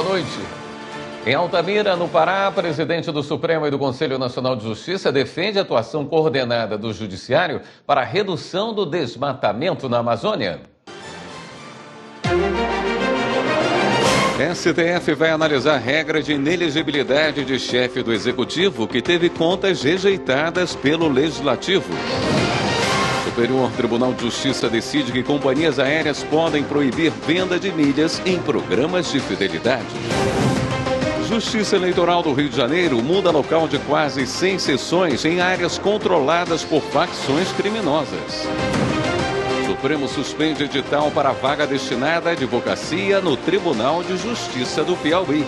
boa noite. Em Altamira, no Pará, presidente do Supremo e do Conselho Nacional de Justiça defende a atuação coordenada do Judiciário para a redução do desmatamento na Amazônia. STF vai analisar regra de inelegibilidade de chefe do Executivo que teve contas rejeitadas pelo Legislativo. Superior Tribunal de Justiça decide que companhias aéreas podem proibir venda de milhas em programas de fidelidade. Justiça Eleitoral do Rio de Janeiro muda local de quase 100 sessões em áreas controladas por facções criminosas. Supremo suspende edital para vaga destinada à advocacia no Tribunal de Justiça do Piauí.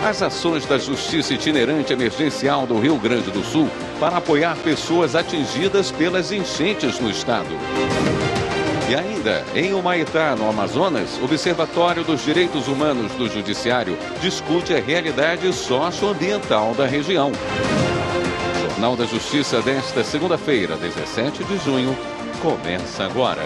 As ações da Justiça Itinerante Emergencial do Rio Grande do Sul para apoiar pessoas atingidas pelas enchentes no estado. E ainda, em Humaitá, no Amazonas, Observatório dos Direitos Humanos do Judiciário discute a realidade socioambiental da região. Jornal da Justiça desta segunda-feira, 17 de junho, começa agora.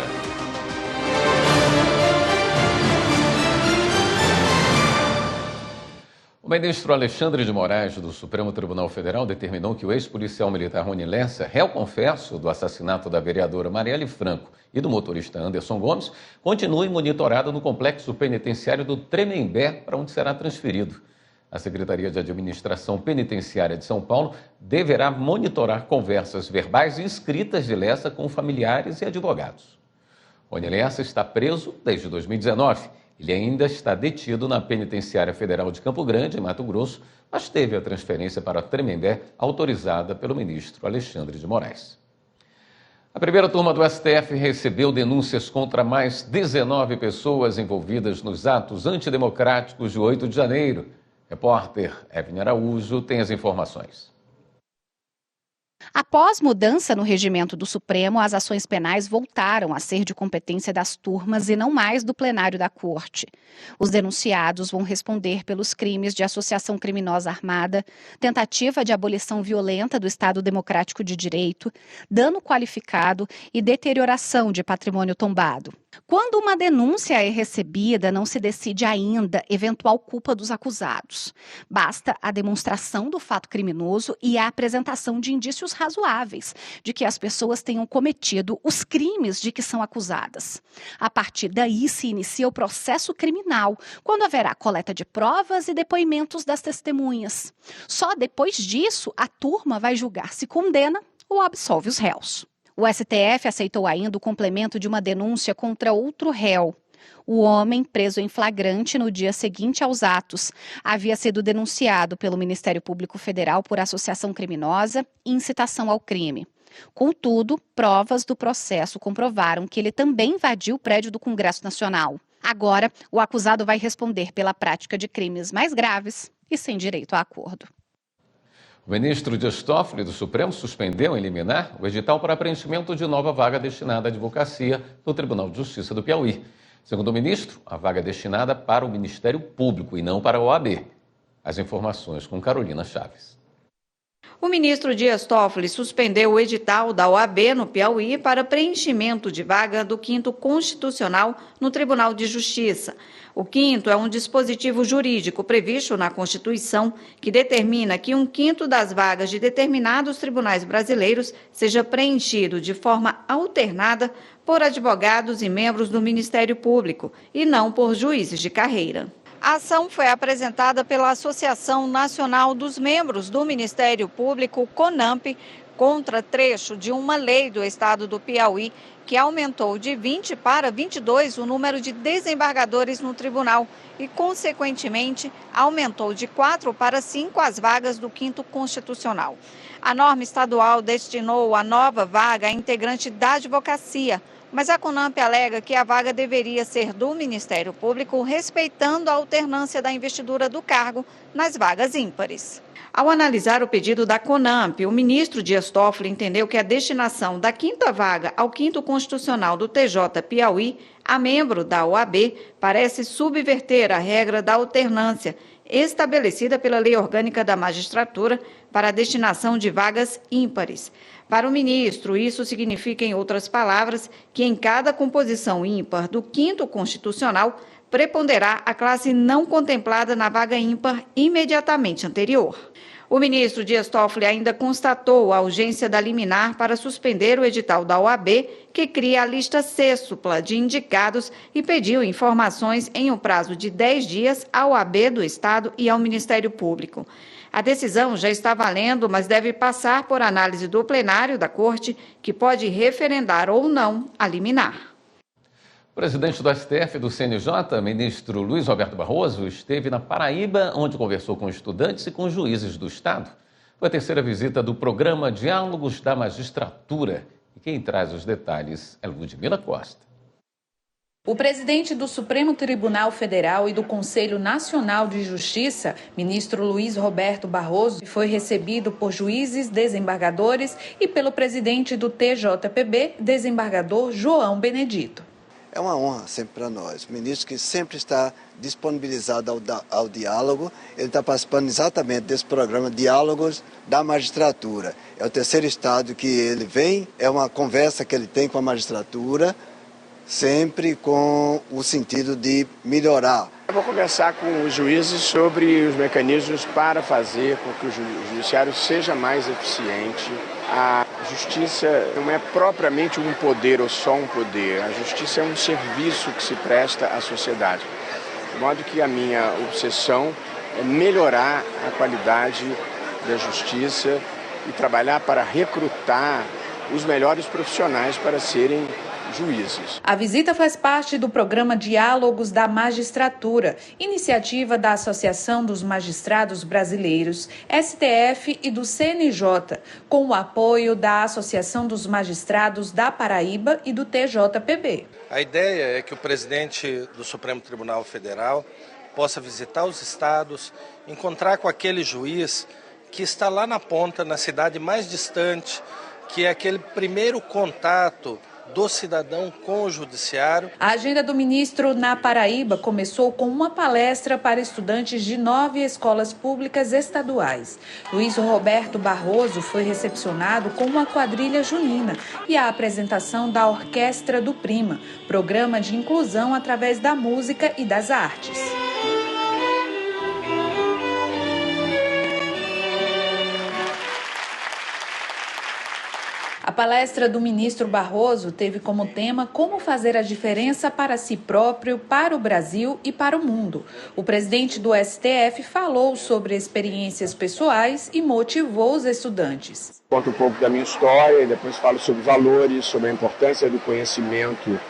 O ministro Alexandre de Moraes, do Supremo Tribunal Federal, determinou que o ex-policial militar Rony Lessa, réu confesso do assassinato da vereadora Marielle Franco e do motorista Anderson Gomes, continue monitorado no complexo penitenciário do Tremembé, para onde será transferido. A Secretaria de Administração Penitenciária de São Paulo deverá monitorar conversas verbais e escritas de Lessa com familiares e advogados. Rony Lessa está preso desde 2019. Ele ainda está detido na Penitenciária Federal de Campo Grande, em Mato Grosso, mas teve a transferência para Tremembé autorizada pelo ministro Alexandre de Moraes. A primeira turma do STF recebeu denúncias contra mais 19 pessoas envolvidas nos atos antidemocráticos de 8 de janeiro. Repórter Evelyn Araújo tem as informações. Após mudança no regimento do Supremo, as ações penais voltaram a ser de competência das turmas e não mais do plenário da Corte. Os denunciados vão responder pelos crimes de associação criminosa armada, tentativa de abolição violenta do Estado Democrático de Direito, dano qualificado e deterioração de patrimônio tombado. Quando uma denúncia é recebida, não se decide ainda eventual culpa dos acusados. Basta a demonstração do fato criminoso e a apresentação de indícios razoáveis de que as pessoas tenham cometido os crimes de que são acusadas. A partir daí se inicia o processo criminal, quando haverá coleta de provas e depoimentos das testemunhas. Só depois disso, a turma vai julgar se condena ou absolve os réus. O STF aceitou ainda o complemento de uma denúncia contra outro réu. O homem, preso em flagrante no dia seguinte aos atos, havia sido denunciado pelo Ministério Público Federal por associação criminosa e incitação ao crime. Contudo, provas do processo comprovaram que ele também invadiu o prédio do Congresso Nacional. Agora, o acusado vai responder pela prática de crimes mais graves e sem direito a acordo. O ministro Dias Toffoli, do Supremo, suspendeu em liminar o edital para preenchimento de nova vaga destinada à advocacia no Tribunal de Justiça do Piauí. Segundo o ministro, a vaga é destinada para o Ministério Público e não para a OAB. As informações com Carolina Chaves. O ministro Dias Toffoli suspendeu o edital da OAB no Piauí para preenchimento de vaga do 5º Constitucional no Tribunal de Justiça. O 5º é um dispositivo jurídico previsto na Constituição que determina que 1/5 das vagas de determinados tribunais brasileiros seja preenchido de forma alternada por advogados e membros do Ministério Público e não por juízes de carreira. A ação foi apresentada pela Associação Nacional dos Membros do Ministério Público, CONAMP, contra trecho de uma lei do estado do Piauí que aumentou de 20 para 22 o número de desembargadores no tribunal e, consequentemente, aumentou de 4 para 5 as vagas do 5º Constitucional. A norma estadual destinou a nova vaga a integrante da advocacia, mas a CONAMP alega que a vaga deveria ser do Ministério Público, respeitando a alternância da investidura do cargo nas vagas ímpares. Ao analisar o pedido da CONAMP, o ministro Dias Toffoli entendeu que a destinação da 5ª vaga ao 5º Constitucional do TJ Piauí a membro da OAB parece subverter a regra da alternância estabelecida pela Lei Orgânica da Magistratura para a destinação de vagas ímpares. Para o ministro, isso significa, em outras palavras, que em cada composição ímpar do 5º Constitucional preponderar a classe não contemplada na vaga ímpar imediatamente anterior. O ministro Dias Toffoli ainda constatou a urgência da liminar para suspender o edital da OAB, que cria a lista sextupla de indicados e pediu informações em um prazo de 10 dias à OAB do Estado e ao Ministério Público. A decisão já está valendo, mas deve passar por análise do plenário da Corte, que pode referendar ou não a liminar. O presidente do STF e do CNJ, ministro Luiz Roberto Barroso, esteve na Paraíba, onde conversou com estudantes e com juízes do Estado. Foi a terceira visita do programa Diálogos da Magistratura. E quem traz os detalhes é Ludmila Costa. O presidente do Supremo Tribunal Federal e do Conselho Nacional de Justiça, ministro Luiz Roberto Barroso, foi recebido por juízes, desembargadores e pelo presidente do TJPB, desembargador João Benedito. É uma honra sempre para nós. O ministro que sempre está disponibilizado ao diálogo, ele está participando exatamente desse programa Diálogos da Magistratura. É o terceiro estado que ele vem, é uma conversa que ele tem com a magistratura, sempre com o sentido de melhorar. Eu vou conversar com os juízes sobre os mecanismos para fazer com que o judiciário seja mais eficiente. A justiça não é propriamente um poder ou só um poder. A justiça é um serviço que se presta à sociedade. De modo que a minha obsessão é melhorar a qualidade da justiça e trabalhar para recrutar os melhores profissionais para serem juízes. A visita faz parte do programa Diálogos da Magistratura, iniciativa da Associação dos Magistrados Brasileiros, STF e do CNJ, com o apoio da Associação dos Magistrados da Paraíba e do TJPB. A ideia é que o presidente do Supremo Tribunal Federal possa visitar os estados, encontrar com aquele juiz que está lá na ponta, na cidade mais distante, que é aquele primeiro contato do cidadão com o judiciário. A agenda do ministro na Paraíba começou com uma palestra para estudantes de 9 escolas públicas estaduais. Luiz Roberto Barroso foi recepcionado com uma quadrilha junina e a apresentação da Orquestra do Prima, programa de inclusão através da música e das artes. A palestra do ministro Barroso teve como tema como fazer a diferença para si próprio, para o Brasil e para o mundo. O presidente do STF falou sobre experiências pessoais e motivou os estudantes. Conto um pouco da minha história e depois falo sobre valores, sobre a importância do conhecimento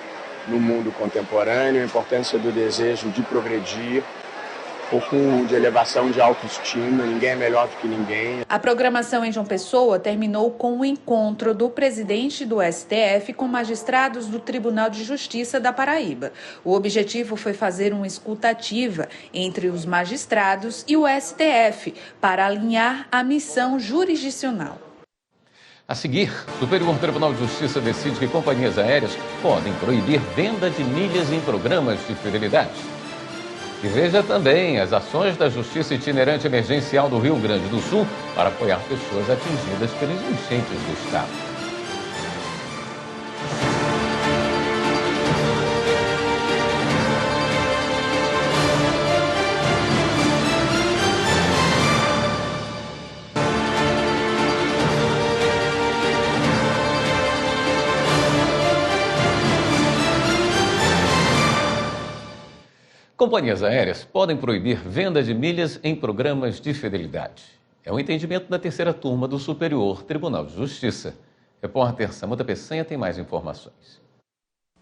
no mundo contemporâneo, a importância do desejo de progredir, um pouco de elevação de autoestima, ninguém é melhor do que ninguém. A programação em João Pessoa terminou com o encontro do presidente do STF com magistrados do Tribunal de Justiça da Paraíba. O objetivo foi fazer uma escuta ativa entre os magistrados e o STF para alinhar a missão jurisdicional. A seguir, o Superior Tribunal de Justiça decide que companhias aéreas podem proibir venda de milhas em programas de fidelidade. E veja também as ações da Justiça Itinerante Emergencial do Rio Grande do Sul para apoiar pessoas atingidas pelas enchentes do estado. Companhias aéreas podem proibir venda de milhas em programas de fidelidade. É o entendimento da terceira turma do Superior Tribunal de Justiça. Repórter Samanta Peçanha tem mais informações.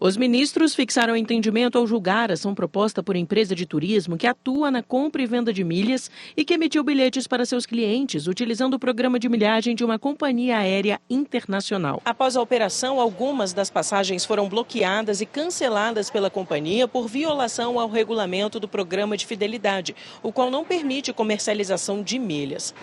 Os ministros fixaram entendimento ao julgar a ação proposta por empresa de turismo que atua na compra e venda de milhas e que emitiu bilhetes para seus clientes utilizando o programa de milhagem de uma companhia aérea internacional. Após a operação, algumas das passagens foram bloqueadas e canceladas pela companhia por violação ao regulamento do programa de fidelidade, o qual não permite comercialização de milhas.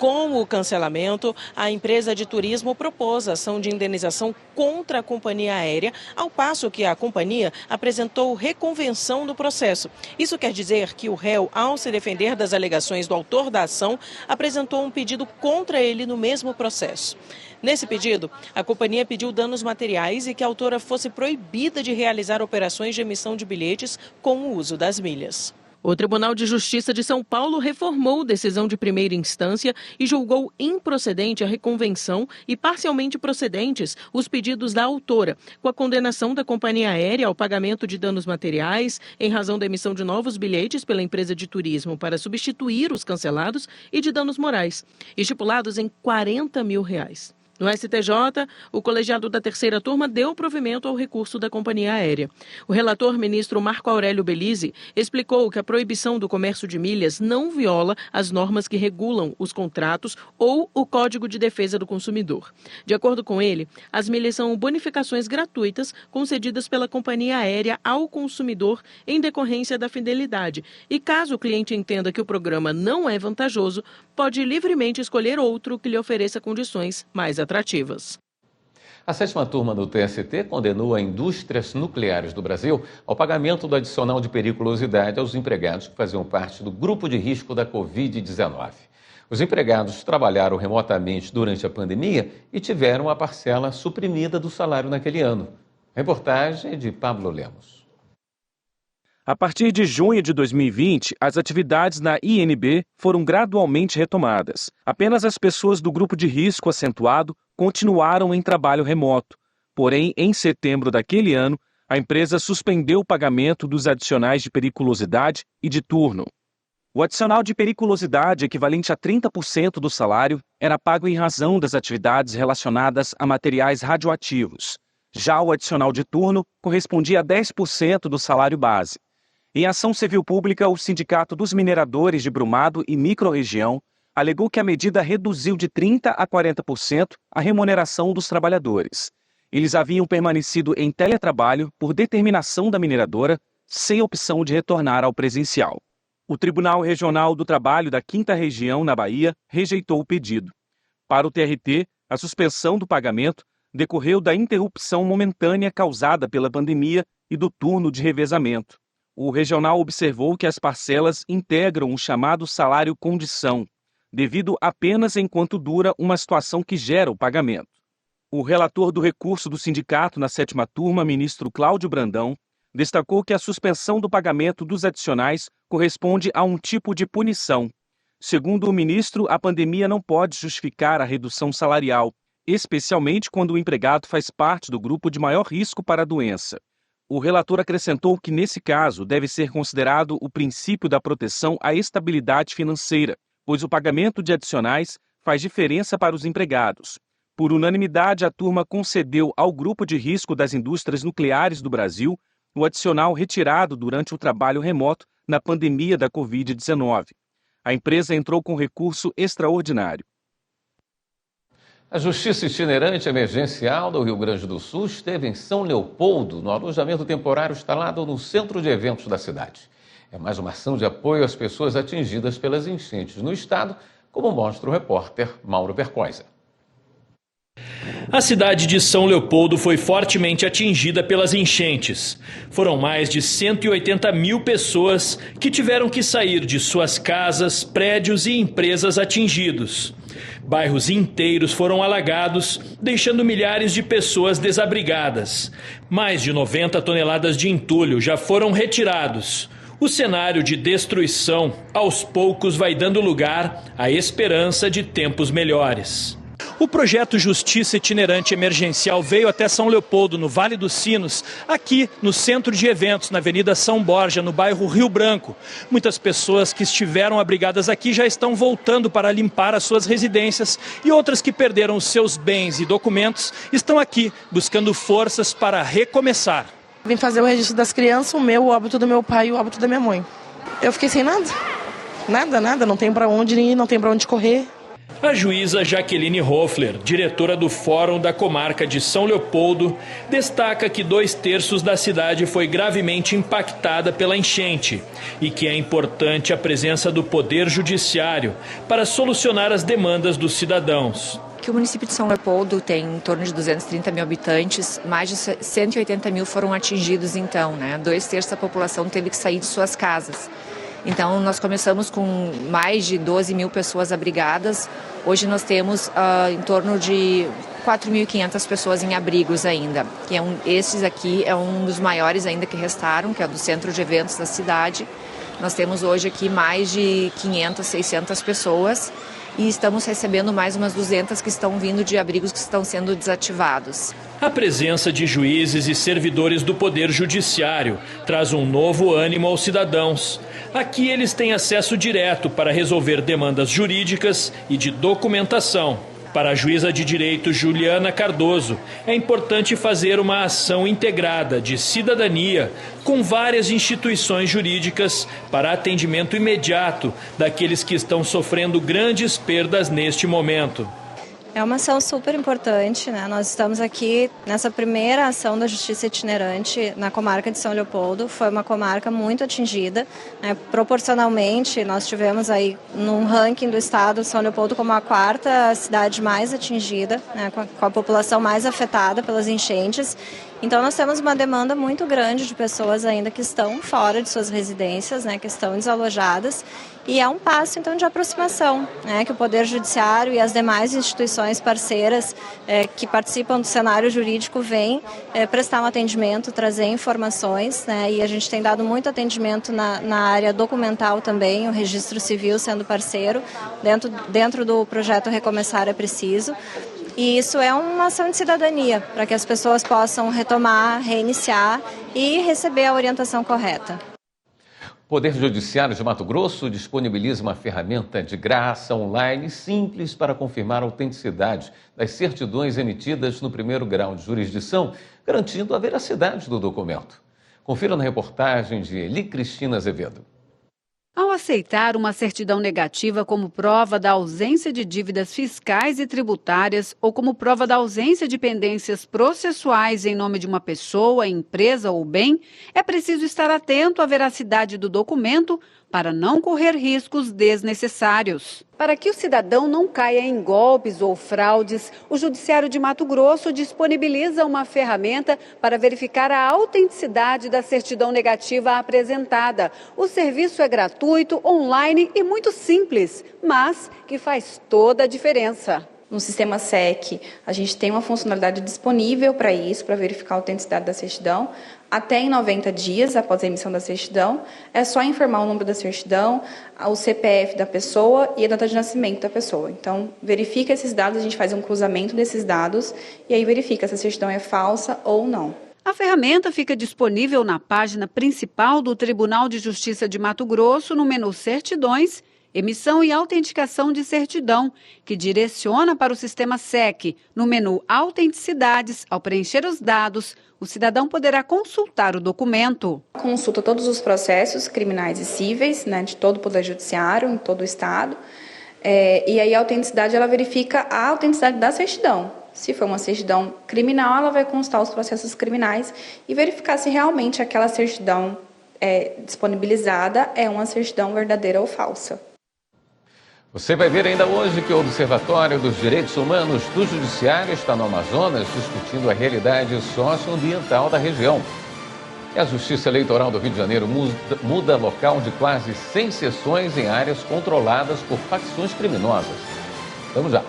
Com o cancelamento, a empresa de turismo propôs ação de indenização contra a companhia aérea, ao passo que a companhia apresentou reconvenção no processo. Isso quer dizer que o réu, ao se defender das alegações do autor da ação, apresentou um pedido contra ele no mesmo processo. Nesse pedido, a companhia pediu danos materiais e que a autora fosse proibida de realizar operações de emissão de bilhetes com o uso das milhas. O Tribunal de Justiça de São Paulo reformou decisão de primeira instância e julgou improcedente a reconvenção e parcialmente procedentes os pedidos da autora, com a condenação da companhia aérea ao pagamento de danos materiais em razão da emissão de novos bilhetes pela empresa de turismo para substituir os cancelados e de danos morais, estipulados em R$40 mil. No STJ, o colegiado da terceira turma deu provimento ao recurso da companhia aérea. O relator, ministro Marco Aurélio Belize, explicou que a proibição do comércio de milhas não viola as normas que regulam os contratos ou o Código de Defesa do Consumidor. De acordo com ele, as milhas são bonificações gratuitas concedidas pela companhia aérea ao consumidor em decorrência da fidelidade. E caso o cliente entenda que o programa não é vantajoso, pode livremente escolher outro que lhe ofereça condições mais atrativas. A 7ª turma do TST condenou a indústrias nucleares do Brasil ao pagamento do adicional de periculosidade aos empregados que faziam parte do grupo de risco da Covid-19. Os empregados trabalharam remotamente durante a pandemia e tiveram a parcela suprimida do salário naquele ano. Reportagem de Pablo Lemos. A partir de junho de 2020, as atividades na INB foram gradualmente retomadas. Apenas as pessoas do grupo de risco acentuado continuaram em trabalho remoto. Porém, em setembro daquele ano, a empresa suspendeu o pagamento dos adicionais de periculosidade e de turno. O adicional de periculosidade, equivalente a 30% do salário, era pago em razão das atividades relacionadas a materiais radioativos. Já o adicional de turno correspondia a 10% do salário base. Em ação civil pública, o Sindicato dos Mineradores de Brumado e Microrregião alegou que a medida reduziu de 30% a 40% a remuneração dos trabalhadores. Eles haviam permanecido em teletrabalho por determinação da mineradora, sem opção de retornar ao presencial. O Tribunal Regional do Trabalho da 5ª Região, na Bahia, rejeitou o pedido. Para o TRT, a suspensão do pagamento decorreu da interrupção momentânea causada pela pandemia e do turno de revezamento. O regional observou que as parcelas integram o chamado salário-condição, devido apenas enquanto dura uma situação que gera o pagamento. O relator do recurso do sindicato na 7ª turma, ministro Cláudio Brandão, destacou que a suspensão do pagamento dos adicionais corresponde a um tipo de punição. Segundo o ministro, a pandemia não pode justificar a redução salarial, especialmente quando o empregado faz parte do grupo de maior risco para a doença. O relator acrescentou que, nesse caso, deve ser considerado o princípio da proteção à estabilidade financeira, pois o pagamento de adicionais faz diferença para os empregados. Por unanimidade, a turma concedeu ao grupo de risco das indústrias nucleares do Brasil o adicional retirado durante o trabalho remoto na pandemia da Covid-19. A empresa entrou com recurso extraordinário. A Justiça Itinerante Emergencial do Rio Grande do Sul esteve em São Leopoldo, no alojamento temporário instalado no centro de eventos da cidade. É mais uma ação de apoio às pessoas atingidas pelas enchentes no estado, como mostra o repórter Mauro Bercoisa. A cidade de São Leopoldo foi fortemente atingida pelas enchentes. Foram mais de 180 mil pessoas que tiveram que sair de suas casas, prédios e empresas atingidos. Bairros inteiros foram alagados, deixando milhares de pessoas desabrigadas. Mais de 90 toneladas de entulho já foram retirados. O cenário de destruição, aos poucos, vai dando lugar à esperança de tempos melhores. O projeto Justiça Itinerante Emergencial veio até São Leopoldo, no Vale dos Sinos, aqui no centro de eventos, na Avenida São Borja, no bairro Rio Branco. Muitas pessoas que estiveram abrigadas aqui já estão voltando para limpar as suas residências e outras que perderam os seus bens e documentos estão aqui buscando forças para recomeçar. Vim fazer o registro das crianças, o óbito do meu pai e o óbito da minha mãe. Eu fiquei sem nada. Nada, não tem para onde ir, não tem para onde correr. A juíza Jaqueline Hoffler, diretora do Fórum da Comarca de São Leopoldo, destaca que 2/3 da cidade foi gravemente impactada pela enchente e que é importante a presença do Poder Judiciário para solucionar as demandas dos cidadãos. Que o município de São Leopoldo tem em torno de 230 mil habitantes, mais de 180 mil foram atingidos então, né? 2/3 da população teve que sair de suas casas. Então, nós começamos com mais de 12 mil pessoas abrigadas. Hoje nós temos em torno de 4.500 pessoas em abrigos ainda. Esses aqui é um dos maiores ainda que restaram, que é do centro de eventos da cidade. Nós temos hoje aqui mais de 500, 600 pessoas e estamos recebendo mais umas 200 que estão vindo de abrigos que estão sendo desativados. A presença de juízes e servidores do Poder Judiciário traz um novo ânimo aos cidadãos. Aqui eles têm acesso direto para resolver demandas jurídicas e de documentação. Para a juíza de direito Juliana Cardoso, é importante fazer uma ação integrada de cidadania com várias instituições jurídicas para atendimento imediato daqueles que estão sofrendo grandes perdas neste momento. É uma ação super importante, né? Nós estamos aqui nessa primeira ação da Justiça Itinerante na comarca de São Leopoldo. Foi uma comarca muito atingida, né? Proporcionalmente, nós tivemos aí num ranking do estado de São Leopoldo como a 4ª cidade mais atingida, né? Com a população mais afetada pelas enchentes. Então nós temos uma demanda muito grande de pessoas ainda que estão fora de suas residências, né, que estão desalojadas, e é um passo então de aproximação, né, que o Poder Judiciário e as demais instituições parceiras que participam do cenário jurídico vêm prestar um atendimento, trazer informações, né, e a gente tem dado muito atendimento na área documental também, o Registro Civil sendo parceiro, dentro do projeto Recomeçar é Preciso. E isso é uma ação de cidadania, para que as pessoas possam retomar, reiniciar e receber a orientação correta. O Poder Judiciário de Mato Grosso disponibiliza uma ferramenta de graça online simples para confirmar a autenticidade das certidões emitidas no primeiro grau de jurisdição, garantindo a veracidade do documento. Confira na reportagem de Eli Cristina Azevedo. Ao aceitar uma certidão negativa como prova da ausência de dívidas fiscais e tributárias ou como prova da ausência de pendências processuais em nome de uma pessoa, empresa ou bem, é preciso estar atento à veracidade do documento para não correr riscos desnecessários. Para que o cidadão não caia em golpes ou fraudes, o Judiciário de Mato Grosso disponibiliza uma ferramenta para verificar a autenticidade da certidão negativa apresentada. O serviço é gratuito, online e muito simples, mas que faz toda a diferença. No sistema SEC, a gente tem uma funcionalidade disponível para isso, para verificar a autenticidade da certidão. Até em 90 dias após a emissão da certidão, é só informar o número da certidão, o CPF da pessoa e a data de nascimento da pessoa. Então, verifica esses dados, a gente faz um cruzamento desses dados e aí verifica se a certidão é falsa ou não. A ferramenta fica disponível na página principal do Tribunal de Justiça de Mato Grosso, no menu Certidões, Emissão e autenticação de certidão, que direciona para o sistema SEC. No menu Autenticidades, ao preencher os dados, o cidadão poderá consultar o documento. Consulta todos os processos criminais e cíveis, né, de todo o Poder Judiciário, em todo o Estado. E aí a autenticidade, ela verifica a autenticidade da certidão. Se for uma certidão criminal, ela vai constar os processos criminais e verificar se realmente aquela certidão disponibilizada é uma certidão verdadeira ou falsa. Você vai ver ainda hoje que o Observatório dos Direitos Humanos do Judiciário está no Amazonas discutindo a realidade socioambiental da região. E a Justiça Eleitoral do Rio de Janeiro muda local de quase 100 sessões em áreas controladas por facções criminosas. Vamos já.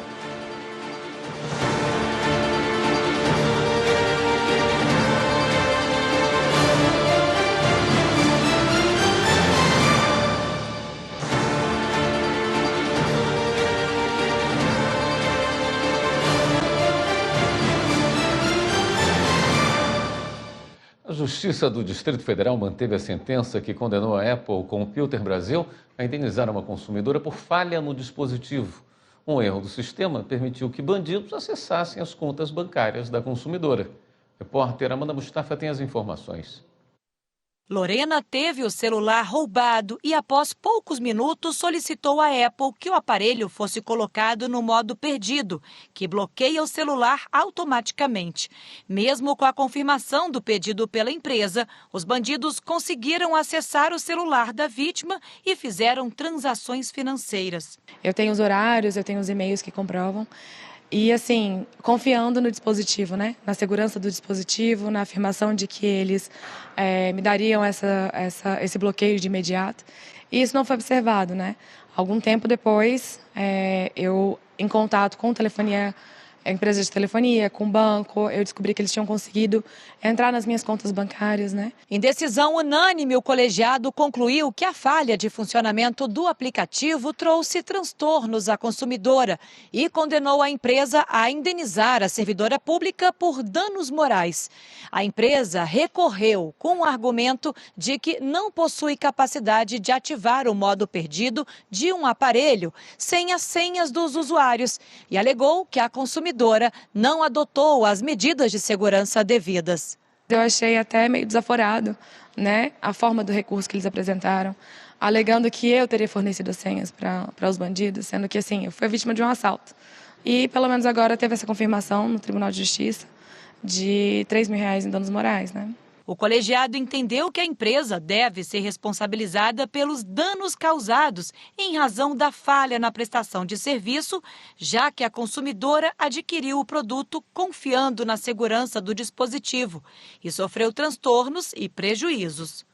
A Justiça do Distrito Federal manteve a sentença que condenou a Apple Computer Brasil a indenizar uma consumidora por falha no dispositivo. Um erro do sistema permitiu que bandidos acessassem as contas bancárias da consumidora. A repórter Amanda Mustafa tem as informações. Lorena teve o celular roubado e, após poucos minutos, solicitou à Apple que o aparelho fosse colocado no modo perdido, que bloqueia o celular automaticamente. Mesmo com a confirmação do pedido pela empresa, os bandidos conseguiram acessar o celular da vítima e fizeram transações financeiras. Eu tenho os horários, eu tenho os e-mails que comprovam. E, assim, confiando no dispositivo, né? Na segurança do dispositivo, na afirmação de que eles me dariam esse bloqueio de imediato. E isso não foi observado, né? Algum tempo depois, eu, em contato com empresa de telefonia, com o banco, eu descobri que eles tinham conseguido entrar nas minhas contas bancárias, né? Em decisão unânime, o colegiado concluiu que a falha de funcionamento do aplicativo trouxe transtornos à consumidora e condenou a empresa a indenizar a servidora pública por danos morais. A empresa recorreu com o argumento de que não possui capacidade de ativar o modo perdido de um aparelho sem as senhas dos usuários e alegou que a consumidora não adotou as medidas de segurança devidas. Eu achei até meio desaforado, né, a forma do recurso que eles apresentaram, alegando que eu teria fornecido as senhas para os bandidos, sendo que, assim, eu fui vítima de um assalto. E, pelo menos agora, teve essa confirmação no Tribunal de Justiça de R$3 mil em danos morais, né? O colegiado entendeu que a empresa deve ser responsabilizada pelos danos causados em razão da falha na prestação de serviço, já que a consumidora adquiriu o produto confiando na segurança do dispositivo e sofreu transtornos e prejuízos.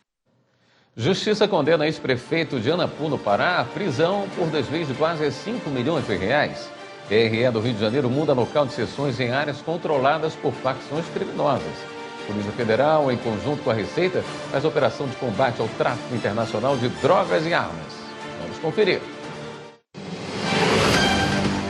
Justiça condena ex-prefeito de Anapu, no Pará, à prisão por desvio de quase 5 milhões de reais. TRE do Rio de Janeiro muda local de sessões em áreas controladas por facções criminosas. Polícia Federal, em conjunto com a Receita, faz operação de combate ao tráfico internacional de drogas e armas. Vamos conferir.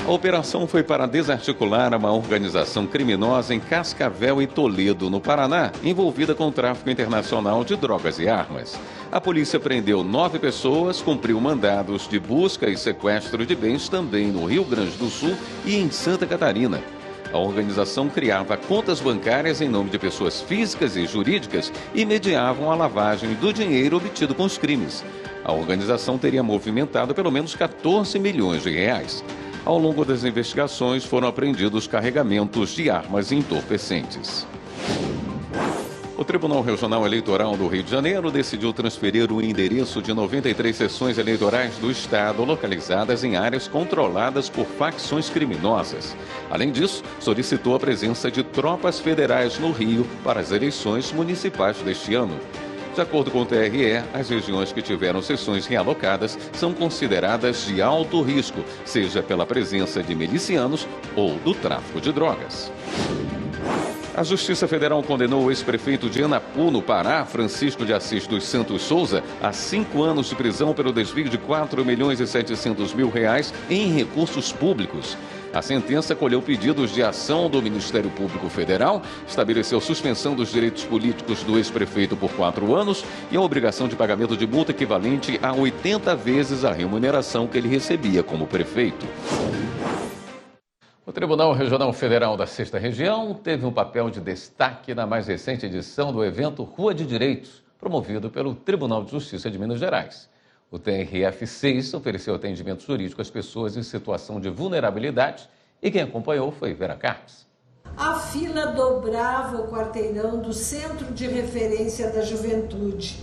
A operação foi para desarticular uma organização criminosa em Cascavel e Toledo, no Paraná, envolvida com o tráfico internacional de drogas e armas. A polícia prendeu 9 pessoas, cumpriu mandados de busca e sequestro de bens também no Rio Grande do Sul e em Santa Catarina. A organização criava contas bancárias em nome de pessoas físicas e jurídicas e mediavam a lavagem do dinheiro obtido com os crimes. A organização teria movimentado pelo menos 14 milhões de reais. Ao longo das investigações, foram apreendidos carregamentos de armas entorpecentes. O Tribunal Regional Eleitoral do Rio de Janeiro decidiu transferir o endereço de 93 sessões eleitorais do Estado localizadas em áreas controladas por facções criminosas. Além disso, solicitou a presença de tropas federais no Rio para as eleições municipais deste ano. De acordo com o TRE, as regiões que tiveram sessões realocadas são consideradas de alto risco, seja pela presença de milicianos ou do tráfico de drogas. A Justiça Federal condenou o ex-prefeito de Anapu, no Pará, Francisco de Assis dos Santos Souza, a 5 anos de prisão pelo desvio de R$4 milhões e 700 mil em recursos públicos. A sentença acolheu pedidos de ação do Ministério Público Federal, estabeleceu suspensão dos direitos políticos do ex-prefeito por 4 anos e a obrigação de pagamento de multa equivalente a 80 vezes a remuneração que ele recebia como prefeito. O Tribunal Regional Federal da 6ª Região teve um papel de destaque na mais recente edição do evento Rua de Direitos, promovido pelo Tribunal de Justiça de Minas Gerais. O TRF6 ofereceu atendimento jurídico às pessoas em situação de vulnerabilidade e quem acompanhou foi Vera Cartes. A fila dobrava o quarteirão do Centro de Referência da Juventude.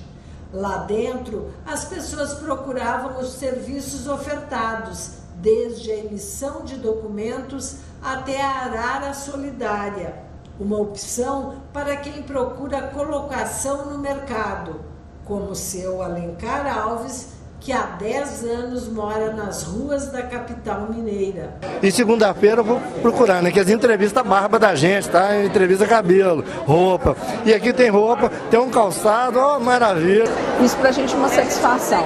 Lá dentro, as pessoas procuravam os serviços ofertados, desde a emissão de documentos até a arara solidária, uma opção para quem procura colocação no mercado, como o seu Alencar Alves, que há 10 anos mora nas ruas da capital mineira. E segunda-feira eu vou procurar, né? Que as entrevistas barba da gente, tá? Entrevista cabelo, roupa. E aqui tem roupa, tem um calçado, ó, maravilha. Isso pra gente é uma satisfação,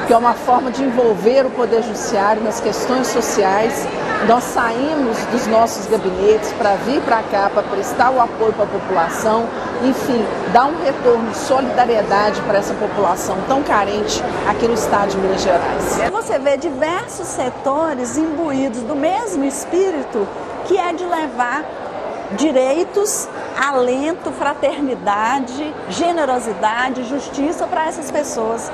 que é uma forma de envolver o Poder Judiciário nas questões sociais. Nós saímos dos nossos gabinetes para vir para cá, para prestar o apoio para a população, enfim, dar um retorno de solidariedade para essa população tão carente aqui no estado de Minas Gerais. Você vê diversos setores imbuídos do mesmo espírito, que é de levar direitos, alento, fraternidade, generosidade, justiça para essas pessoas.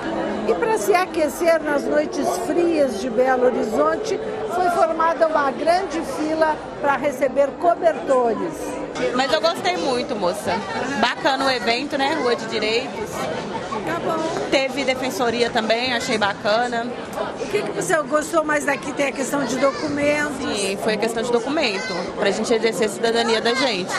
E para se aquecer nas noites frias de Belo Horizonte, foi formada uma grande fila para receber cobertores. Mas eu gostei muito, moça. Bacana o evento, né? Rua de Direitos. Tá bom. Teve defensoria também, achei bacana. O que você gostou mais daqui? Tem a questão de documentos? Sim, foi a questão de documento, para a gente exercer a cidadania da gente.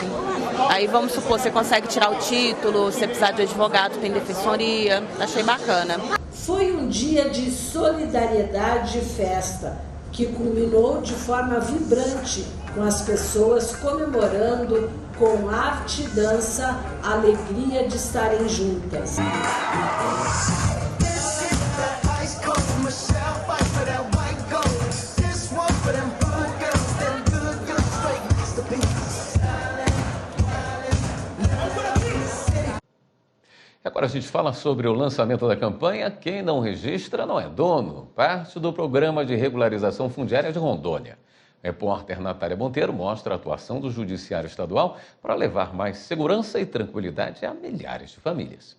Aí vamos supor, você consegue tirar o título, se precisar de advogado, tem defensoria. Achei bacana. Foi um dia de solidariedade e festa, que culminou de forma vibrante, com as pessoas comemorando com arte e dança a alegria de estarem juntas. Agora a gente fala sobre o lançamento da campanha Quem Não Registra Não É Dono, parte do Programa de Regularização Fundiária de Rondônia. A repórter Natália Monteiro mostra a atuação do Judiciário Estadual para levar mais segurança e tranquilidade a milhares de famílias.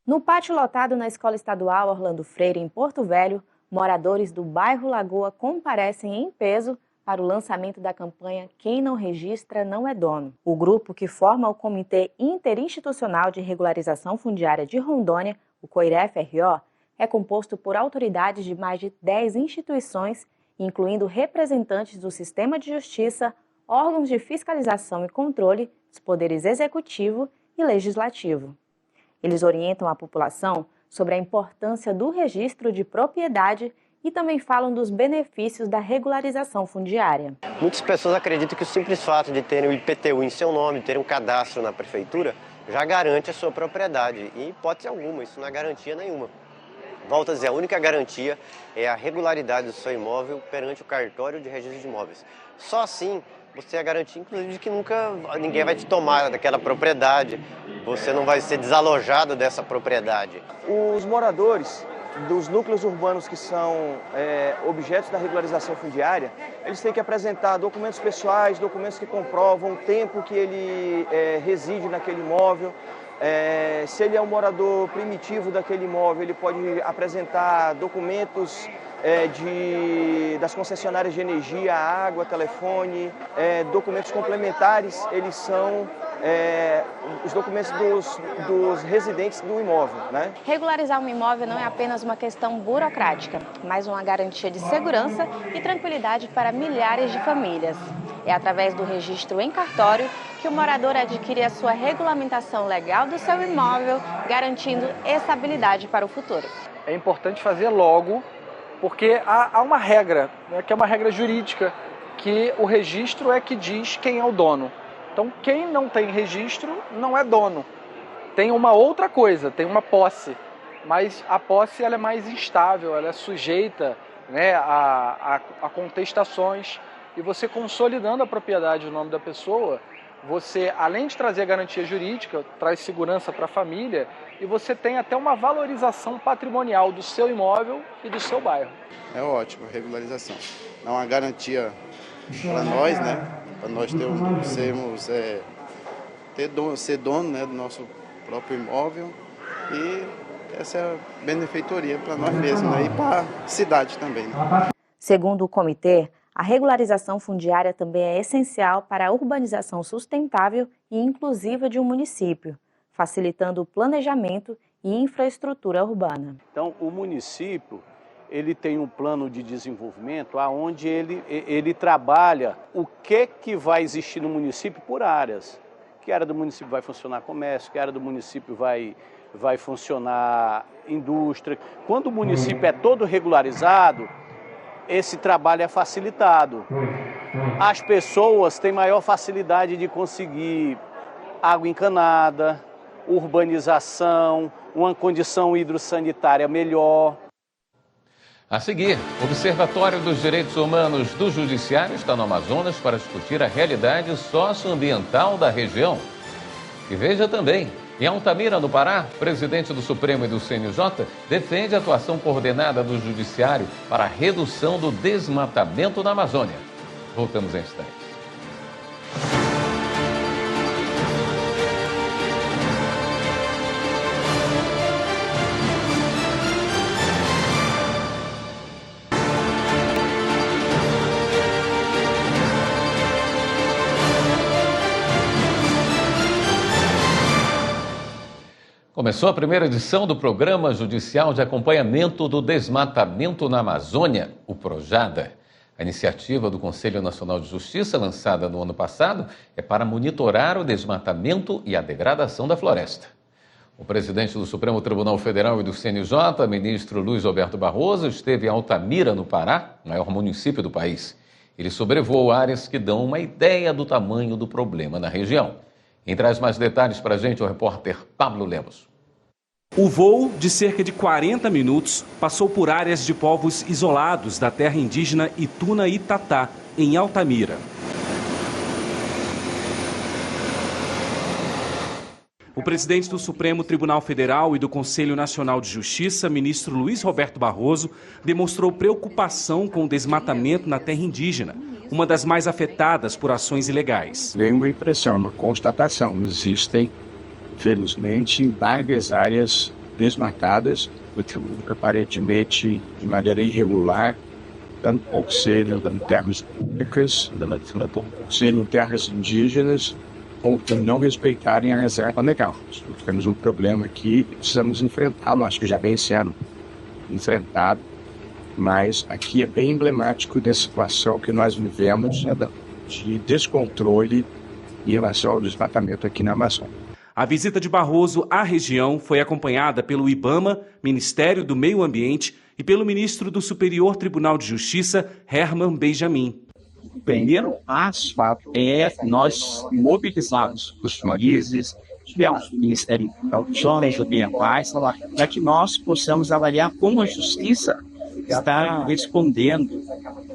No pátio lotado na Escola Estadual Orlando Freire, em Porto Velho, moradores do bairro Lagoa comparecem em peso para o lançamento da campanha Quem Não Registra Não É Dono. O grupo, que forma o Comitê Interinstitucional de Regularização Fundiária de Rondônia, o COIREF-RO, é composto por autoridades de mais de 10 instituições, incluindo representantes do Sistema de Justiça, órgãos de fiscalização e controle, dos poderes executivo e legislativo. Eles orientam a população sobre a importância do registro de propriedade e também falam dos benefícios da regularização fundiária. Muitas pessoas acreditam que o simples fato de terem o IPTU em seu nome, ter um cadastro na prefeitura, já garante a sua propriedade. E, em hipótese alguma, isso não é garantia nenhuma. Volto a dizer, a única garantia é a regularidade do seu imóvel perante o cartório de registro de imóveis. Só assim você é garantia, inclusive, de que nunca ninguém vai te tomar daquela propriedade, você não vai ser desalojado dessa propriedade. Os moradores dos núcleos urbanos que são objetos da regularização fundiária, eles têm que apresentar documentos pessoais, documentos que comprovam o tempo que ele reside naquele imóvel. Se ele é um morador primitivo daquele imóvel, ele pode apresentar documentos das concessionárias de energia, água, telefone, documentos complementares, eles são os documentos dos residentes do imóvel, né? Regularizar um imóvel não é apenas uma questão burocrática, mas uma garantia de segurança e tranquilidade para milhares de famílias. É através do registro em cartório que o morador adquire a sua regulamentação legal do seu imóvel, garantindo estabilidade para o futuro. É importante fazer logo, porque há uma regra, né, que é uma regra jurídica, que o registro é que diz quem é o dono. Então, quem não tem registro não é dono. Tem uma outra coisa, tem uma posse, mas a posse ela é mais instável, ela é sujeita, né, a contestações. E você consolidando a propriedade no nome da pessoa, você, além de trazer garantia jurídica, traz segurança para a família e você tem até uma valorização patrimonial do seu imóvel e do seu bairro. É ótimo, a regularização. É uma garantia para nós, né? Para nós ser dono, né, do nosso próprio imóvel, e essa é a benefeitoria para nós mesmos, né, e para a cidade também. Né? Segundo o comitê, a regularização fundiária também é essencial para a urbanização sustentável e inclusiva de um município, facilitando o planejamento e infraestrutura urbana. Então, o município ele tem um plano de desenvolvimento onde ele trabalha o que vai existir no município por áreas. Que área do município vai funcionar comércio, que área do município vai funcionar indústria. Quando o município é todo regularizado, esse trabalho é facilitado. As pessoas têm maior facilidade de conseguir água encanada, urbanização, uma condição hidrossanitária melhor. A seguir, o Observatório dos Direitos Humanos do Judiciário está no Amazonas para discutir a realidade socioambiental da região. E veja também, em Altamira, no Pará, o presidente do Supremo e do CNJ defende a atuação coordenada do Judiciário para a redução do desmatamento na Amazônia. Voltamos em instantes. Começou a primeira edição do Programa Judicial de Acompanhamento do Desmatamento na Amazônia, o PROJADA. A iniciativa do Conselho Nacional de Justiça, lançada no ano passado, é para monitorar o desmatamento e a degradação da floresta. O presidente do Supremo Tribunal Federal e do CNJ, ministro Luiz Roberto Barroso, esteve em Altamira, no Pará, maior município do país. Ele sobrevoou áreas que dão uma ideia do tamanho do problema na região. Quem traz mais detalhes para a gente é o repórter Pablo Lemos. O voo, de cerca de 40 minutos, passou por áreas de povos isolados da terra indígena Ituna-Itatá, em Altamira. O presidente do Supremo Tribunal Federal e do Conselho Nacional de Justiça, ministro Luiz Roberto Barroso, demonstrou preocupação com o desmatamento na terra indígena, uma das mais afetadas por ações ilegais. Veio uma impressão, uma constatação. Existem, felizmente, várias áreas desmatadas, aparentemente de maneira irregular, tanto por serem terras públicas, por serem terras indígenas, ou por não respeitarem a reserva legal. Temos um problema que precisamos enfrentá-lo, acho que já vem sendo enfrentado, mas aqui é bem emblemático da situação que nós vivemos de descontrole em relação ao desmatamento aqui na Amazônia. A visita de Barroso à região foi acompanhada pelo IBAMA, Ministério do Meio Ambiente, e pelo ministro do Superior Tribunal de Justiça, Herman Benjamin. O primeiro passo é nós mobilizarmos os países, tivemos o Ministério das Ações Ambientais, para que nós possamos avaliar como a justiça está respondendo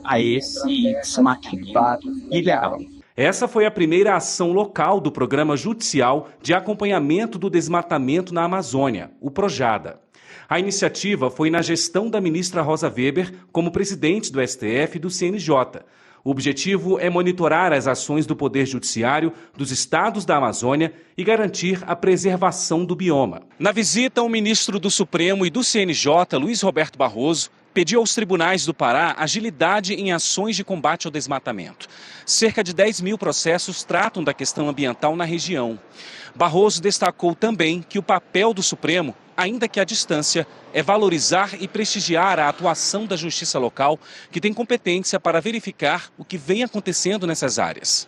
a esse desmatamento ilegal. Essa foi a primeira ação local do Programa Judicial de Acompanhamento do Desmatamento na Amazônia, o PROJADA. A iniciativa foi na gestão da ministra Rosa Weber como presidente do STF e do CNJ. O objetivo é monitorar as ações do Poder Judiciário dos estados da Amazônia e garantir a preservação do bioma. Na visita, o ministro do Supremo e do CNJ, Luiz Roberto Barroso, pediu aos tribunais do Pará agilidade em ações de combate ao desmatamento. Cerca de 10 mil processos tratam da questão ambiental na região. Barroso destacou também que o papel do Supremo, ainda que à distância, é valorizar e prestigiar a atuação da justiça local, que tem competência para verificar o que vem acontecendo nessas áreas.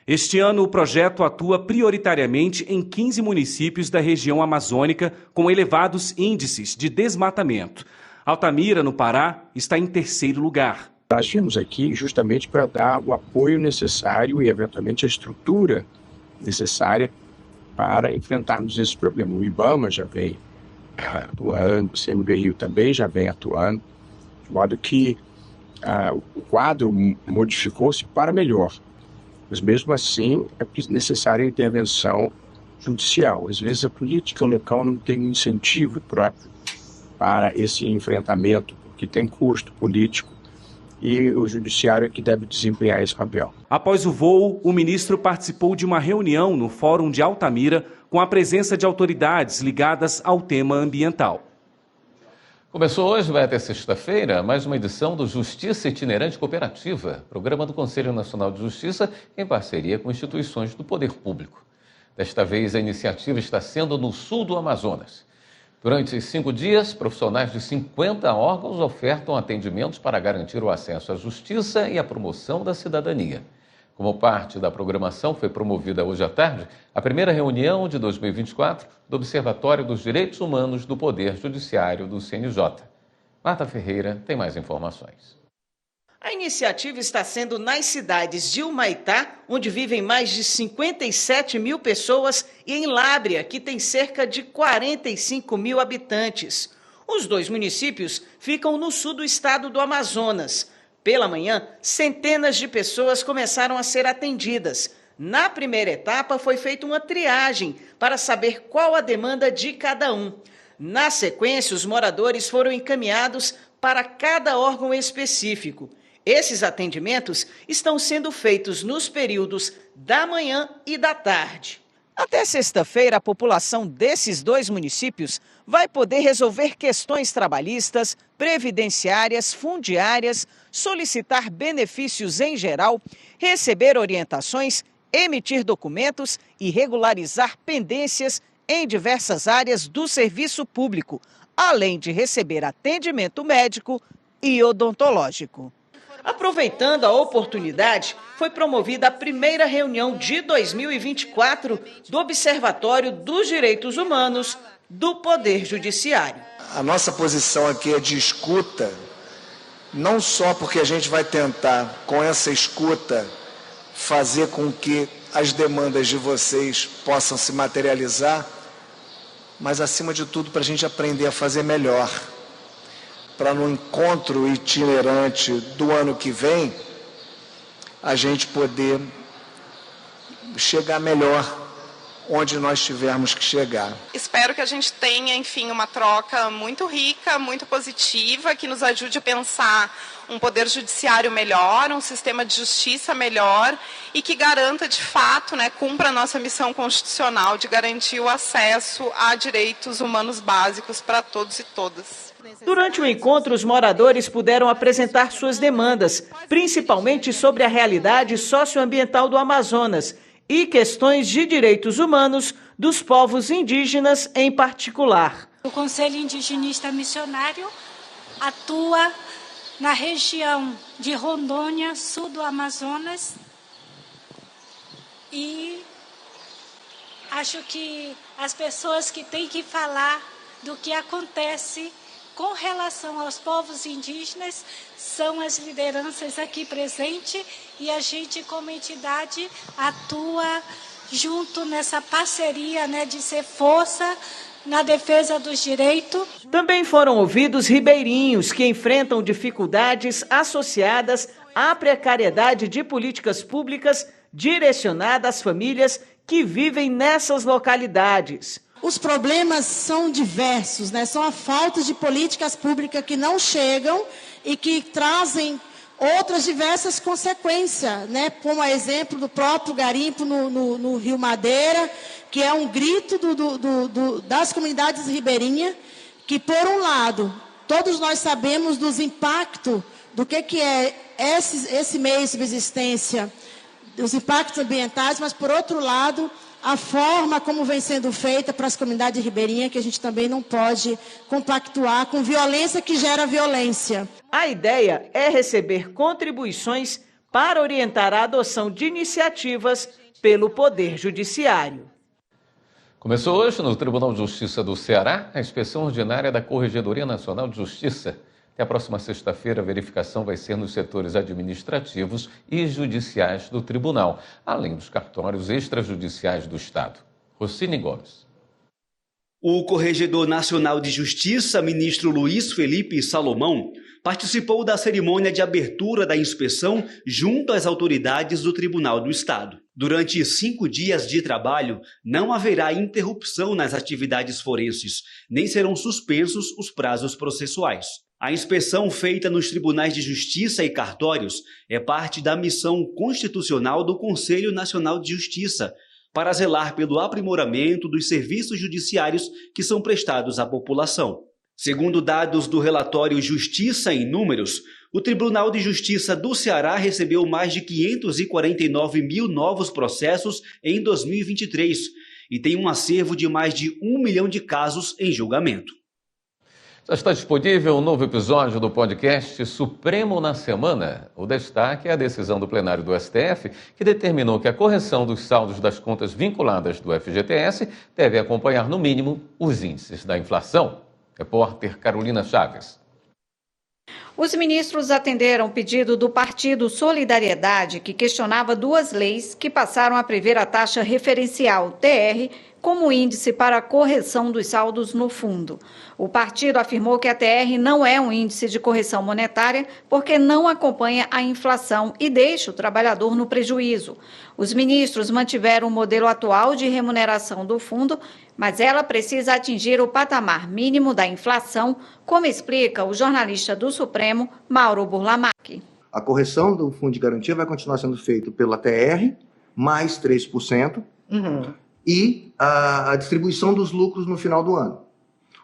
Este ano, o projeto atua prioritariamente em 15 municípios da região amazônica com elevados índices de desmatamento. Altamira, no Pará, está em terceiro lugar. Nós viemos aqui justamente para dar o apoio necessário e, eventualmente, a estrutura necessária para enfrentarmos esse problema. O IBAMA já vem atuando, o CMBio também já vem atuando, de modo que o quadro modificou-se para melhor. Mas, mesmo assim, é necessária a intervenção judicial. Às vezes, a política local não tem um incentivo próprio para esse enfrentamento, porque tem custo político e o judiciário é que deve desempenhar esse papel. Após o voo, o ministro participou de uma reunião no Fórum de Altamira com a presença de autoridades ligadas ao tema ambiental. Começou hoje, vai até sexta-feira, mais uma edição do Justiça Itinerante Cooperativa, programa do Conselho Nacional de Justiça em parceria com instituições do poder público. Desta vez, a iniciativa está sendo no sul do Amazonas. Durante 5 dias, profissionais de 50 órgãos ofertam atendimentos para garantir o acesso à justiça e a promoção da cidadania. Como parte da programação, foi promovida hoje à tarde a primeira reunião de 2024 do Observatório dos Direitos Humanos do Poder Judiciário do CNJ. Marta Ferreira tem mais informações. A iniciativa está sendo nas cidades de Humaitá, onde vivem mais de 57 mil pessoas, e em Lábrea, que tem cerca de 45 mil habitantes. Os dois municípios ficam no sul do estado do Amazonas. Pela manhã, centenas de pessoas começaram a ser atendidas. Na primeira etapa, foi feita uma triagem para saber qual a demanda de cada um. Na sequência, os moradores foram encaminhados para cada órgão específico. Esses atendimentos estão sendo feitos nos períodos da manhã e da tarde. Até sexta-feira, a população desses dois municípios vai poder resolver questões trabalhistas, previdenciárias, fundiárias, solicitar benefícios em geral, receber orientações, emitir documentos e regularizar pendências, em diversas áreas do serviço público, além de receber atendimento médico e odontológico. Aproveitando a oportunidade, foi promovida a primeira reunião de 2024 do Observatório dos Direitos Humanos do Poder Judiciário. A nossa posição aqui é de escuta, não só porque a gente vai tentar, com essa escuta, fazer com que as demandas de vocês possam se materializar, mas, acima de tudo, para a gente aprender a fazer melhor. Para no encontro itinerante do ano que vem, a gente poder chegar melhor onde nós tivermos que chegar. Espero que a gente tenha, enfim, uma troca muito rica, muito positiva, que nos ajude a pensar um poder judiciário melhor, um sistema de justiça melhor e que garanta, de fato, cumpra a nossa missão constitucional de garantir o acesso a direitos humanos básicos para todos e todas. Durante o encontro, os moradores puderam apresentar suas demandas, principalmente sobre a realidade socioambiental do Amazonas e questões de direitos humanos dos povos indígenas em particular. O Conselho Indigenista Missionário atua na região de Rondônia, sul do Amazonas, e acho que as pessoas que têm que falar do que acontece com relação aos povos indígenas são as lideranças aqui presentes, e a gente, como entidade, atua junto nessa parceria, de ser força na defesa dos direitos. Também foram ouvidos ribeirinhos que enfrentam dificuldades associadas à precariedade de políticas públicas direcionadas às famílias que vivem nessas localidades. Os problemas são diversos, são a falta de políticas públicas que não chegam e que trazem outras diversas consequências, como a exemplo do próprio garimpo no Rio Madeira, que é um grito das comunidades ribeirinhas, que, por um lado, todos nós sabemos dos impactos do que é esse meio de subsistência, os impactos ambientais, mas, por outro lado, a forma como vem sendo feita para as comunidades ribeirinhas, que a gente também não pode compactuar com violência que gera violência. A ideia é receber contribuições para orientar a adoção de iniciativas pelo Poder Judiciário. Começou hoje no Tribunal de Justiça do Ceará a inspeção ordinária da Corregedoria Nacional de Justiça. Até a próxima sexta-feira, a verificação vai ser nos setores administrativos e judiciais do tribunal, além dos cartórios extrajudiciais do Estado. Rocine Gomes. O Corregedor Nacional de Justiça, ministro Luiz Felipe Salomão, participou da cerimônia de abertura da inspeção junto às autoridades do Tribunal do Estado. Durante 5 dias de trabalho, não haverá interrupção nas atividades forenses, nem serão suspensos os prazos processuais. A inspeção feita nos tribunais de justiça e cartórios é parte da missão constitucional do Conselho Nacional de Justiça, para zelar pelo aprimoramento dos serviços judiciários que são prestados à população. Segundo dados do relatório Justiça em Números, o Tribunal de Justiça do Ceará recebeu mais de 549 mil novos processos em 2023 e tem um acervo de mais de 1 milhão de casos em julgamento. Já está disponível um novo episódio do podcast Supremo na Semana. O destaque é a decisão do plenário do STF, que determinou que a correção dos saldos das contas vinculadas do FGTS deve acompanhar, no mínimo, os índices da inflação. Repórter Carolina Chaves. Os ministros atenderam o pedido do Partido Solidariedade, que questionava 2 leis que passaram a prever a taxa referencial, TR, como índice para a correção dos saldos no fundo. O partido afirmou que a TR não é um índice de correção monetária porque não acompanha a inflação e deixa o trabalhador no prejuízo. Os ministros mantiveram o modelo atual de remuneração do fundo, mas ela precisa atingir o patamar mínimo da inflação, como explica o jornalista do Supremo, Mauro Burlamac. A correção do Fundo de Garantia vai continuar sendo feita pela TR, mais 3%, e a distribuição dos lucros no final do ano.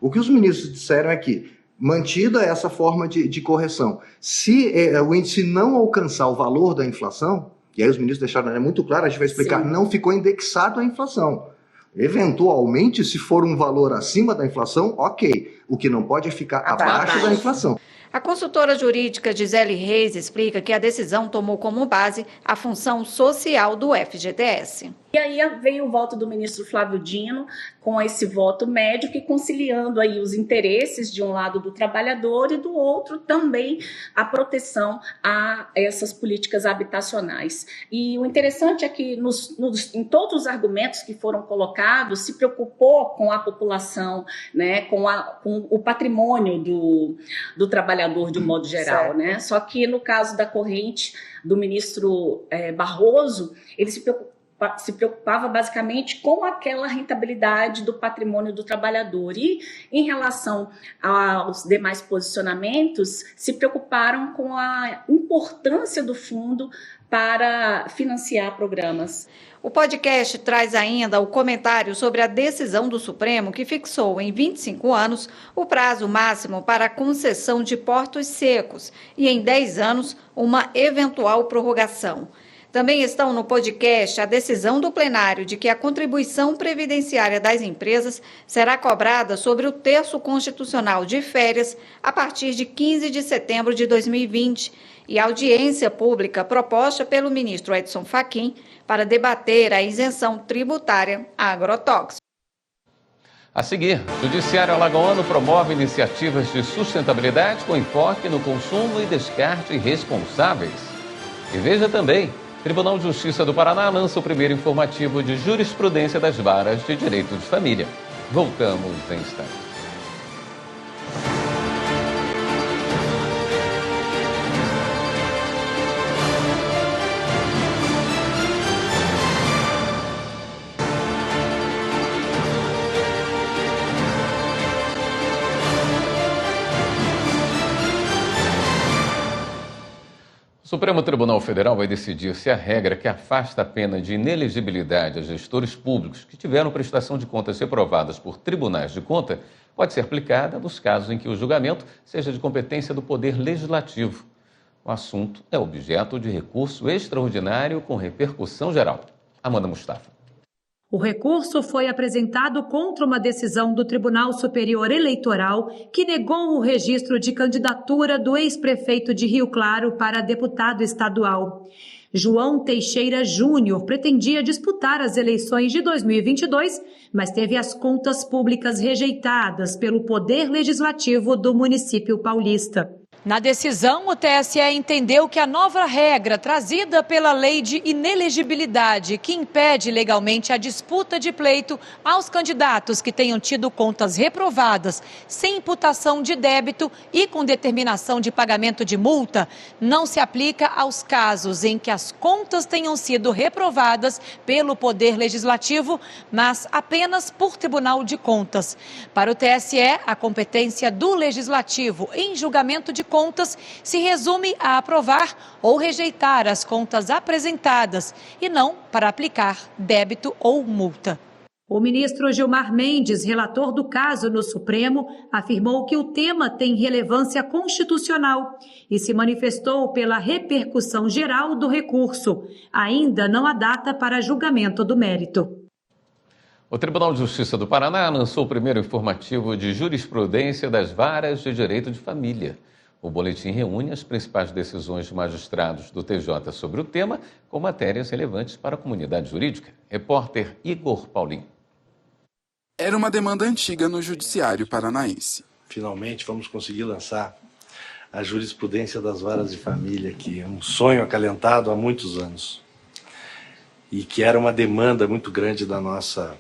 O que os ministros disseram é que, mantida essa forma de correção, se o índice não alcançar o valor da inflação, e aí os ministros deixaram muito claro, a gente vai explicar, não ficou indexado à inflação. Eventualmente, se for um valor acima da inflação, ok. O que não pode é ficar abaixo da inflação. A consultora jurídica Gisele Reis explica que a decisão tomou como base a função social do FGTS. E aí veio o voto do ministro Flávio Dino, com esse voto médio, que conciliando aí os interesses de um lado do trabalhador e do outro também a proteção a essas políticas habitacionais. E o interessante é que em todos os argumentos que foram colocados, se preocupou com a população, né, com o patrimônio do trabalhador de um modo geral, né? Só que no caso da corrente do ministro Barroso, ele se preocupava basicamente com aquela rentabilidade do patrimônio do trabalhador. E, em relação aos demais posicionamentos, se preocuparam com a importância do fundo para financiar programas. O podcast traz ainda o comentário sobre a decisão do Supremo, que fixou em 25 anos o prazo máximo para a concessão de portos secos e em 10 anos uma eventual prorrogação. Também estão no podcast a decisão do plenário de que a contribuição previdenciária das empresas será cobrada sobre o terço constitucional de férias a partir de 15 de setembro de 2020 e a audiência pública proposta pelo ministro Edson Fachin para debater a isenção tributária a agrotóxicos. A seguir, o Judiciário Alagoano promove iniciativas de sustentabilidade com enfoque no consumo e descarte responsáveis. E veja também, Tribunal de Justiça do Paraná lança o primeiro informativo de jurisprudência das varas de direito de família. Voltamos em instantes. O Supremo Tribunal Federal vai decidir se a regra que afasta a pena de inelegibilidade a gestores públicos que tiveram prestação de contas reprovadas por tribunais de conta pode ser aplicada nos casos em que o julgamento seja de competência do Poder Legislativo. O assunto é objeto de recurso extraordinário com repercussão geral. Amanda Mustafa. O recurso foi apresentado contra uma decisão do Tribunal Superior Eleitoral que negou o registro de candidatura do ex-prefeito de Rio Claro para deputado estadual. João Teixeira Júnior pretendia disputar as eleições de 2022, mas teve as contas públicas rejeitadas pelo Poder Legislativo do município paulista. Na decisão, o TSE entendeu que a nova regra trazida pela lei de inelegibilidade, que impede legalmente a disputa de pleito aos candidatos que tenham tido contas reprovadas, sem imputação de débito e com determinação de pagamento de multa, não se aplica aos casos em que as contas tenham sido reprovadas pelo Poder Legislativo, mas apenas por Tribunal de Contas. Para o TSE, a competência do Legislativo em julgamento de contas se resume a aprovar ou rejeitar as contas apresentadas e não para aplicar débito ou multa. O ministro Gilmar Mendes, relator do caso no Supremo, afirmou que o tema tem relevância constitucional e se manifestou pela repercussão geral do recurso. Ainda não há data para julgamento do mérito. O Tribunal de Justiça do Paraná lançou o primeiro informativo de jurisprudência das varas de direito de família. O boletim reúne as principais decisões de magistrados do TJ sobre o tema, com matérias relevantes para a comunidade jurídica. Repórter Igor Paulinho. Era uma demanda antiga no judiciário paranaense. Finalmente vamos conseguir lançar a jurisprudência das varas de família, que é um sonho acalentado há muitos anos e que era uma demanda muito grande da nossa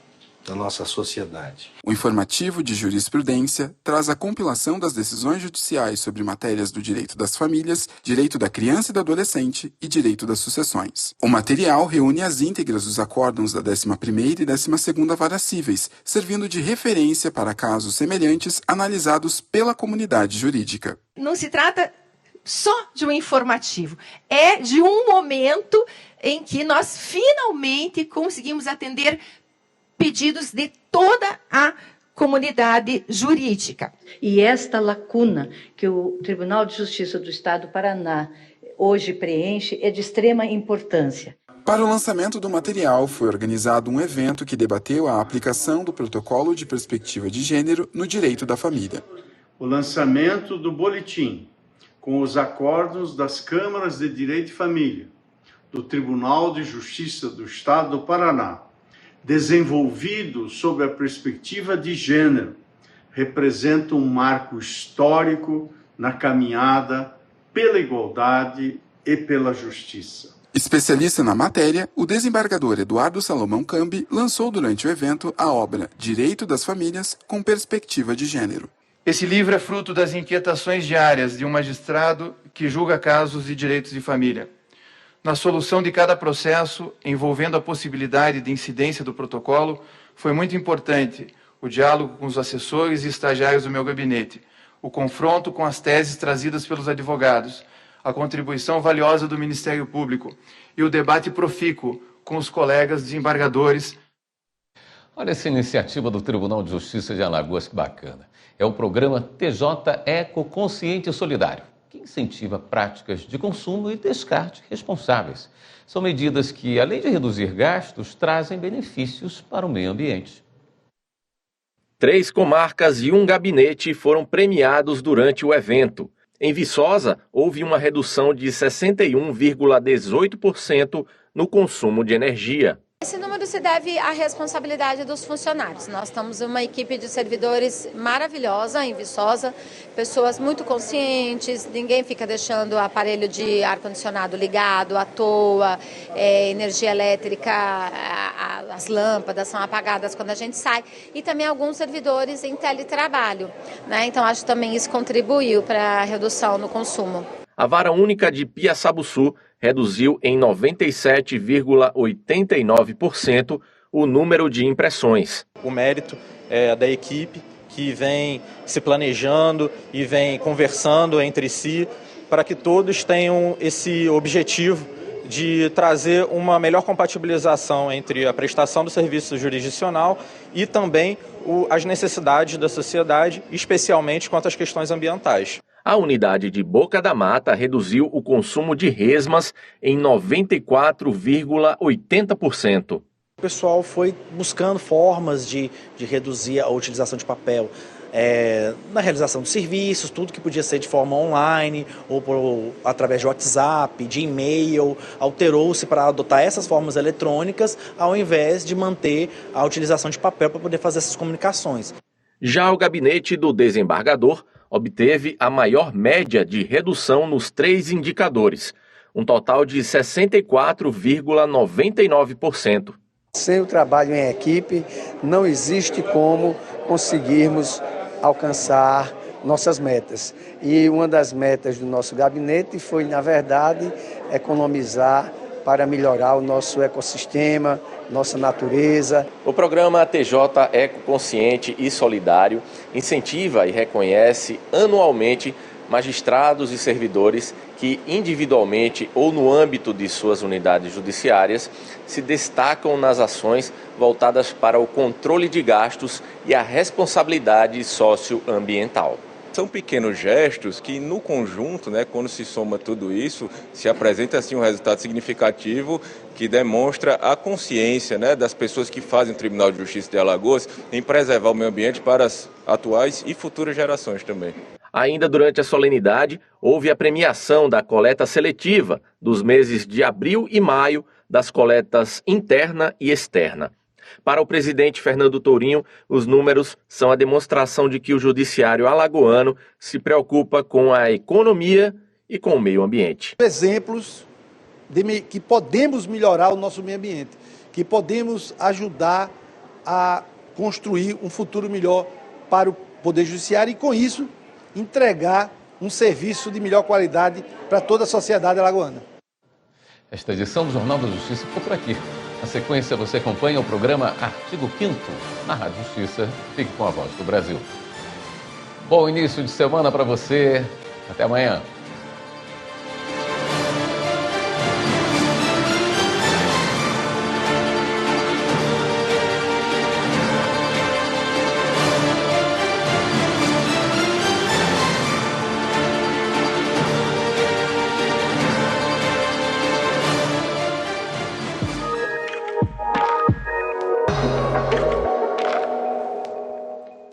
sociedade. O informativo de jurisprudência traz a compilação das decisões judiciais sobre matérias do direito das famílias, direito da criança e do adolescente e direito das sucessões. O material reúne as íntegras dos acórdãos da 11ª e 12ª Varas Cíveis, servindo de referência para casos semelhantes analisados pela comunidade jurídica. Não se trata só de um informativo, é de um momento em que nós finalmente conseguimos atender pedidos de toda a comunidade jurídica. E esta lacuna que o Tribunal de Justiça do Estado do Paraná hoje preenche é de extrema importância. Para o lançamento do material, foi organizado um evento que debateu a aplicação do Protocolo de Perspectiva de Gênero no direito da família. O lançamento do boletim, com os acordos das Câmaras de Direito e Família, do Tribunal de Justiça do Estado do Paraná, desenvolvido sob a perspectiva de gênero, representa um marco histórico na caminhada pela igualdade e pela justiça. Especialista na matéria, o desembargador Eduardo Salomão Cambi lançou durante o evento a obra Direito das Famílias com Perspectiva de Gênero. Esse livro é fruto das inquietações diárias de um magistrado que julga casos de direitos de família. Na solução de cada processo, envolvendo a possibilidade de incidência do protocolo, foi muito importante o diálogo com os assessores e estagiários do meu gabinete, o confronto com as teses trazidas pelos advogados, a contribuição valiosa do Ministério Público e o debate profícuo com os colegas desembargadores. Olha essa iniciativa do Tribunal de Justiça de Alagoas, que bacana. É o programa TJ Eco Consciente e Solidário, que incentiva práticas de consumo e descarte responsáveis. São medidas que, além de reduzir gastos, trazem benefícios para o meio ambiente. 3 comarcas e um gabinete foram premiados durante o evento. Em Viçosa, houve uma redução de 61,18% no consumo de energia. Esse número se deve à responsabilidade dos funcionários. Nós temos uma equipe de servidores maravilhosa em Viçosa, pessoas muito conscientes, ninguém fica deixando o aparelho de ar-condicionado ligado à toa, energia elétrica, as lâmpadas são apagadas quando a gente sai, e também alguns servidores em teletrabalho, né? Então acho que também isso contribuiu para a redução no consumo. A Vara Única de Piaçabuçu reduziu em 97,89% o número de impressões. O mérito é da equipe que vem se planejando e vem conversando entre si para que todos tenham esse objetivo de trazer uma melhor compatibilização entre a prestação do serviço jurisdicional e também as necessidades da sociedade, especialmente quanto às questões ambientais. A unidade de Boca da Mata reduziu o consumo de resmas em 94,80%. O pessoal foi buscando formas de reduzir a utilização de papel na realização de serviços, tudo que podia ser de forma online ou através de WhatsApp, de e-mail, alterou-se para adotar essas formas eletrônicas ao invés de manter a utilização de papel para poder fazer essas comunicações. Já o gabinete do desembargador obteve a maior média de redução nos 3 indicadores, um total de 64,99%. Sem o trabalho em equipe, não existe como conseguirmos alcançar nossas metas. E uma das metas do nosso gabinete foi, na verdade, economizar para melhorar o nosso ecossistema, nossa natureza. O programa TJ Eco Consciente e Solidário incentiva e reconhece anualmente magistrados e servidores que individualmente ou no âmbito de suas unidades judiciárias se destacam nas ações voltadas para o controle de gastos e a responsabilidade socioambiental. São pequenos gestos que, no conjunto, quando se soma tudo isso, se apresenta assim, um resultado significativo que demonstra a consciência das pessoas que fazem o Tribunal de Justiça de Alagoas em preservar o meio ambiente para as atuais e futuras gerações também. Ainda durante a solenidade, houve a premiação da coleta seletiva dos meses de abril e maio das coletas interna e externa. Para o presidente Fernando Tourinho, os números são a demonstração de que o judiciário alagoano se preocupa com a economia e com o meio ambiente. Exemplos de que podemos melhorar o nosso meio ambiente, que podemos ajudar a construir um futuro melhor para o Poder Judiciário e, com isso, entregar um serviço de melhor qualidade para toda a sociedade alagoana. Esta edição do Jornal da Justiça ficou por aqui. Na sequência, você acompanha o programa Artigo 5º na Rádio Justiça. Fique com a Voz do Brasil. Bom início de semana para você. Até amanhã.